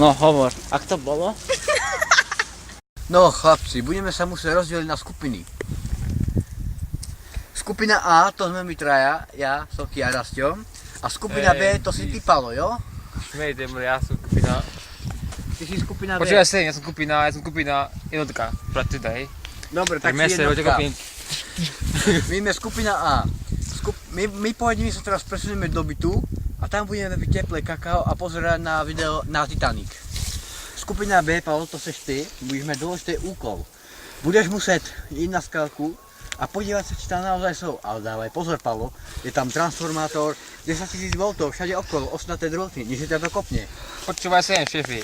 No hovor, ak to bolo? No chlapci, budeme sa musieť rozdeliť na skupiny. Skupina A, to sme my traja, ja, Soky a Rasťo. A skupina B, to si ty, Palo, jo? Šmejte, ja som skupina. Ty si skupina B. Počúvaj sa, ja som skupina jednotka. Pracujte, hej. Dobre, tak si jednotka. My sme skupina A. My povedeme sa teraz presunieme do bytu a tam budeme piť teplé kakao a pozerať na video na Titanic. Skupina B, Paolo, to seš ty, budeš mať dôležitý úkol. Budeš musieť ísť na skalku a podívať sa, či tam naozaj sú. Ale dávaj pozor, Paolo, je tam transformátor 10 000 V, všade okolo, osnaté drôty, než ťa to kopne. Počúvaj sa, šéfi.